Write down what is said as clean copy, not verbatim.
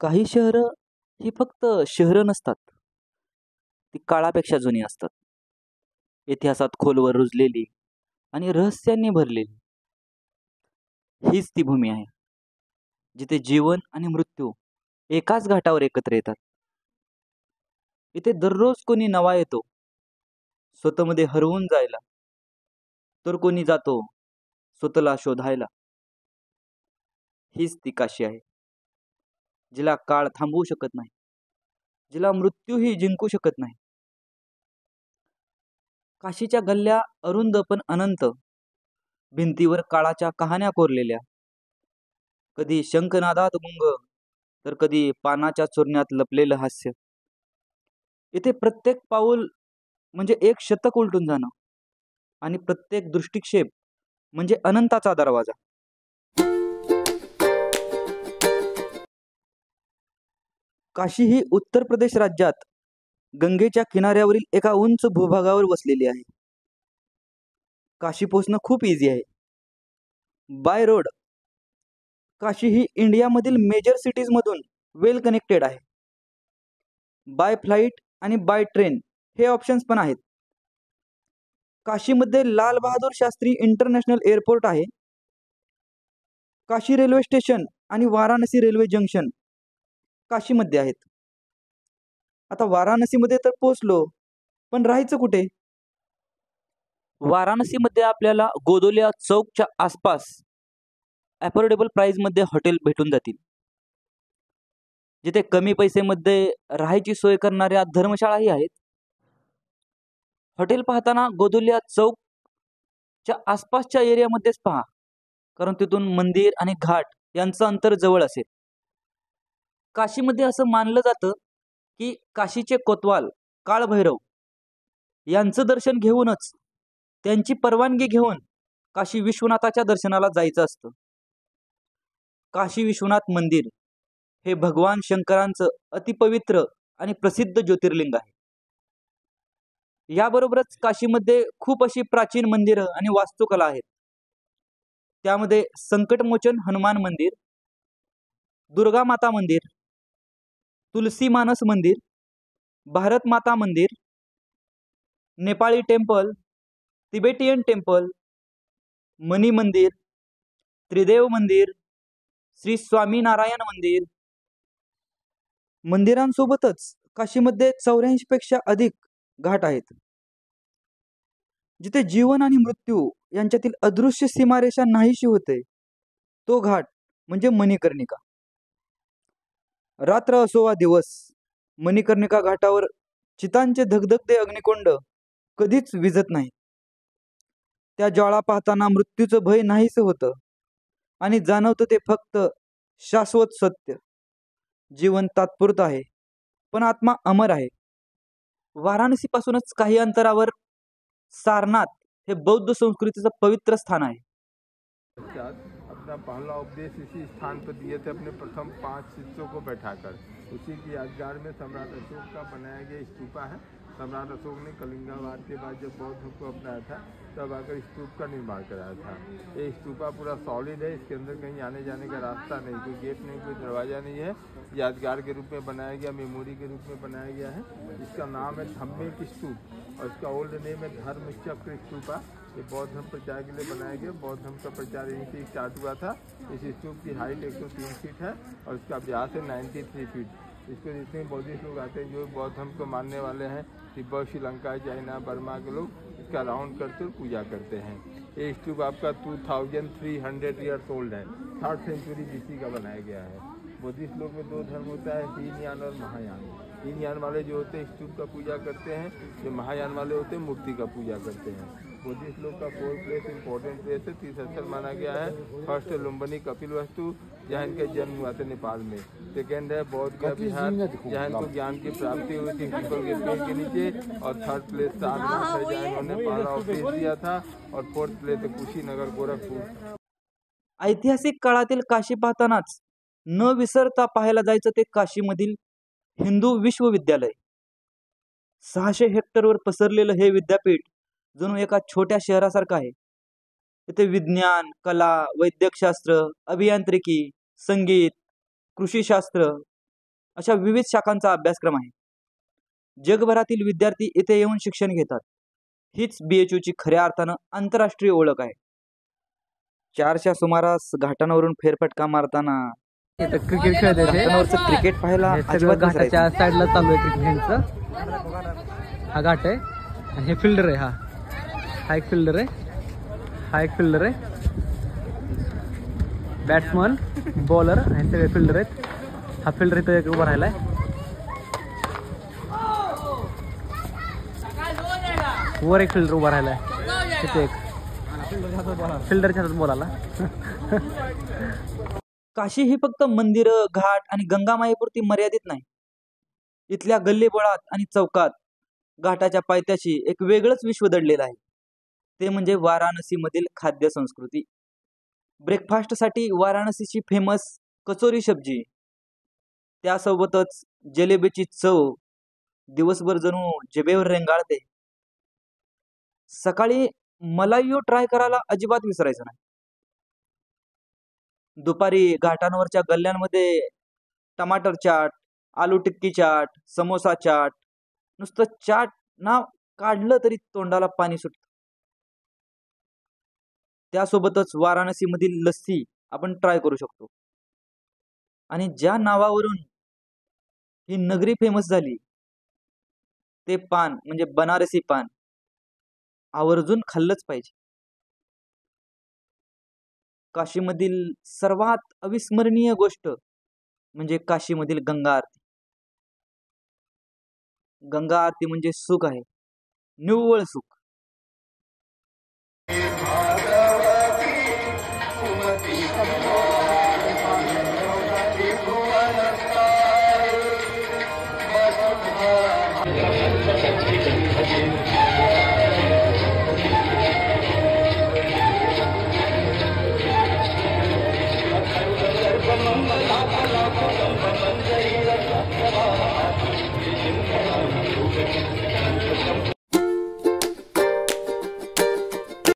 काही शहरं ही फक्त शहरं नसतात, ती काळापेक्षा जुनी असतात. इतिहासात खोलवर रुजलेली आणि रहस्यांनी भरलेली हीच ती भूमी आहे, जिथे जीवन आणि मृत्यू एकाच घाटावर एकत्र येतात. इथे दररोज कोणी नवा येतो, स्वतःमध्ये हरवून जायला, तर कोणी जातो स्वतःला शोधायला. हीच ती काशी आहे, जिला काळ थांबवू शकत नाही, जिला मृत्यूही जिंकू शकत नाही. काशीच्या गल्ल्या अरुंद पण अनंत, भिंतीवर काळाच्या कहाण्या कोरलेल्या, कधी शंखनादात गुंग, तर कधी पानाच्या चुरण्यात लपलेलं हास्य. इथे प्रत्येक पाऊल म्हणजे एक शतक उलटून जाणं, आणि प्रत्येक दृष्टिक्षेप म्हणजे अनंताचा दरवाजा. काशी ही उत्तर प्रदेश राज्यात गंगेच्या किनाऱ्यावरील एका उंच भूभागावर वसलेली आहे. काशी पोहोचणं खूप इझी आहे. बाय रोड काशी ही इंडियामधील मेजर सिटीजमधून वेल कनेक्टेड आहे. बाय फ्लाईट आणि बाय ट्रेन हे ऑप्शन्स पण आहेत. काशीमध्ये लाल बहादूर शास्त्री इंटरनॅशनल एअरपोर्ट आहे. काशी रेल्वे स्टेशन आणि वाराणसी रेल्वे जंक्शन काशीमध्ये आहेत. आता वाराणसीमध्ये तर पोहोचलो, पण राहायचं कुठे? वाराणसीमध्ये आपल्याला गोदोलिया चौकच्या आसपास अफोर्डेबल प्राइसमध्ये हॉटेल भेटून जातील, जिथे कमी पैसेमध्ये राहायची सोय करणाऱ्या धर्मशाळाही आहेत. हॉटेल पाहताना गोदोलिया चौकच्या आसपासच्या एरियामध्येच पहा, कारण तिथून मंदिर आणि घाट यांचं अंतर जवळ असेल. काशीमध्ये असं मानलं जातं की काशीचे कोतवाल काळभैरव यांचं दर्शन घेऊनच, त्यांची परवानगी घेऊन काशी विश्वनाथाच्या दर्शनाला जायचं असतं. काशी विश्वनाथ मंदिर हे भगवान शंकरांचं अतिपवित्र आणि प्रसिद्ध ज्योतिर्लिंग आहे. याबरोबरच काशीमध्ये खूप अशी प्राचीन मंदिरं आणि वास्तुकला आहेत. त्यामध्ये संकटमोचन हनुमान मंदिर, दुर्गा माता मंदिर, तुलसी मानस मंदिर, भारत माता मंदिर, नेपाळी टेम्पल, तिबेटियन टेम्पल, मनी मंदिर, त्रिदेव मंदिर, श्री स्वामीनारायण मंदिर. मंदिरांसोबतच काशीमध्ये 84 पेक्षा अधिक घाट आहेत, जिथे जीवन आणि मृत्यू यांच्यातील अदृश्य सीमारेषा नाहीशी होते. तो घाट म्हणजे मणिकर्णिका. रात्र असो वा दिवस, मणिकर्णिका घाटावर चितांचे धगधगते अग्निकुंड कधीच विझत नाही. त्या ज्वाळा पाहताना मृत्यूचं भय नाहीसं होतं, आणि जाणवतं ते फक्त शाश्वत सत्य. जीवन तात्पुरतं आहे, पण आत्मा अमर आहे. वाराणसीपासूनच काही अंतरावर सारनाथ हे बौद्ध संस्कृतीचं पवित्र स्थान आहे. अपना पहला उपदेश इसी स्थान पर दिए थे, अपने प्रथम 5 शिष्यों को बैठाकर. उसी की यादगार में सम्राट अशोक का बनाया गया स्तूपा है. सम्राट अशोक ने कलिंगावाद के बाद जब बौद्ध धर्म को अपनाया था, तब आकर स्तूप का निर्माण कराया था. ये स्तूपा पूरा सॉलिड है, इसके अंदर कहीं आने जाने का रास्ता नहीं, कोई गेट नहीं, कोई दरवाजा नहीं है. यादगार के रूप में बनाया गया, मेमोरी के रूप में बनाया गया है. इसका नाम है धम्मिक स्तूप, और इसका ओल्ड नेम है धर्म चक्र स्तूपा. ये बौद्ध धर्म प्रचार के लिए बनाया गया. बौद्ध धर्म का प्रचार यहीं से स्टार्ट हुआ था. इस स्तूप की हाइट 103 फीट है और इसका व्यास है 93 फीट. इसको जितने बौद्धिस्ट लोग आते हैं जो बौद्ध धर्म को मानने वाले हैं, तिब्बत, श्रीलंका, चाइना, बर्मा के लोग इसका राउंड करते और पूजा करते हैं. ये स्तूप आपका 2300 ईयर्स ओल्ड है. 3rd सेंचुरी BC का बनाया गया है. बुद्धिस्ट लोग में 2 धर्म होता है, हीनयान और महायान. हीनयान वाले जो होते हैं स्तूप का पूजा करते हैं, जो महायान वाले होते हैं मूर्ति का पूजा करते हैं. बुद्धिस्ट लोग का 4th प्लेस इंपॉर्टेंट प्लेस है, तीर्थस्थल माना गया है. फर्स्ट लुम्बिनी कपिल वस्तु, जहाँ इनका जन्म हुआ था नेपाल में. सेकेंड है बौद्ध गया बिहार, जहाँ इनको ज्ञान की प्राप्ति हुई थी पीपल के पेड़ के नीचे. और 3rd प्लेस सारनाथ है, जहाँ इन्होंने पहला उपदेश दिया था. और 4th प्लेस है कुशीनगर गोरखपुर. ऐतिहासिक काळातील काशी पाहतानाच न विसरता पाहायला जायचं ते काशीमधील हिंदू विश्वविद्यालय. 600 हेक्टरवर पसरलेलं हे विद्यापीठ जणू एका छोट्या शहरासारखं आहे. इथे विज्ञान, कला, वैद्यकशास्त्र, अभियांत्रिकी, संगीत, कृषीशास्त्र, अशा विविध शाखांचा अभ्यासक्रम आहे. जगभरातील विद्यार्थी इथे येऊन शिक्षण घेतात. हीच BHU ची खऱ्या अर्थानं आंतरराष्ट्रीय ओळख आहे. 4च्या सुमारास घाटांवरून फेरफटका मारताना क्रिकेट खेळते ते घाटांवरचं क्रिकेट पाहायला हे सगळं अजिबात घाटाच्या नसायचं. साईडला चालू आहे क्रिकेटचं. हा घाट आहे आणि हे फिल्डर आहे. हा एक फिल्डर आहे. हा एक फिल्डर आहे. बॅट्समन, बॉलर आणि सगळे फिल्डर आहेत. हा फिल्डर इथं एक उभा राहिलाय. वर एक फिल्डर उभा राहिलाय. तिथे एक फिल्डरच्या हातात बॉल आला. काशी ही फक्त मंदिरं, घाट आणि गंगामाईपुरती मर्यादित नाही. इथल्या गल्लीबोळात आणि चौकात घाटाच्या पायथ्याशी एक वेगळंच विश्व दडलेलं आहे. ते म्हणजे वाराणसीमधील खाद्य संस्कृती. ब्रेकफास्टसाठी वाराणसीची फेमस कचोरी सब्जी, त्यासोबतच जलेबीची चव दिवसभर जणू जिभेवर रेंगाळते. सकाळी मलाईयो ट्राय करायला अजिबात विसरायचं नाही. दुपारी घाटांवरच्या गल्ल्यांमध्ये टमाटर चाट, आलू टिक्की चाट, समोसा चाट, नुसतं चाट नाव काढलं तरी तोंडाला पाणी सुटतं. त्यासोबतच वाराणसीमधील लस्सी आपण ट्राय करू शकतो. आणि ज्या नावावरून ही नगरी फेमस झाली ते पान म्हणजे बनारसी पान आवर्जून खाल्लंच पाहिजे. काशीमधील सर्वात अविस्मरणीय गोष्ट म्हणजे काशीमधील गंगा आरती. गंगा आरती म्हणजे सुख आहे, निव्वळ सुख.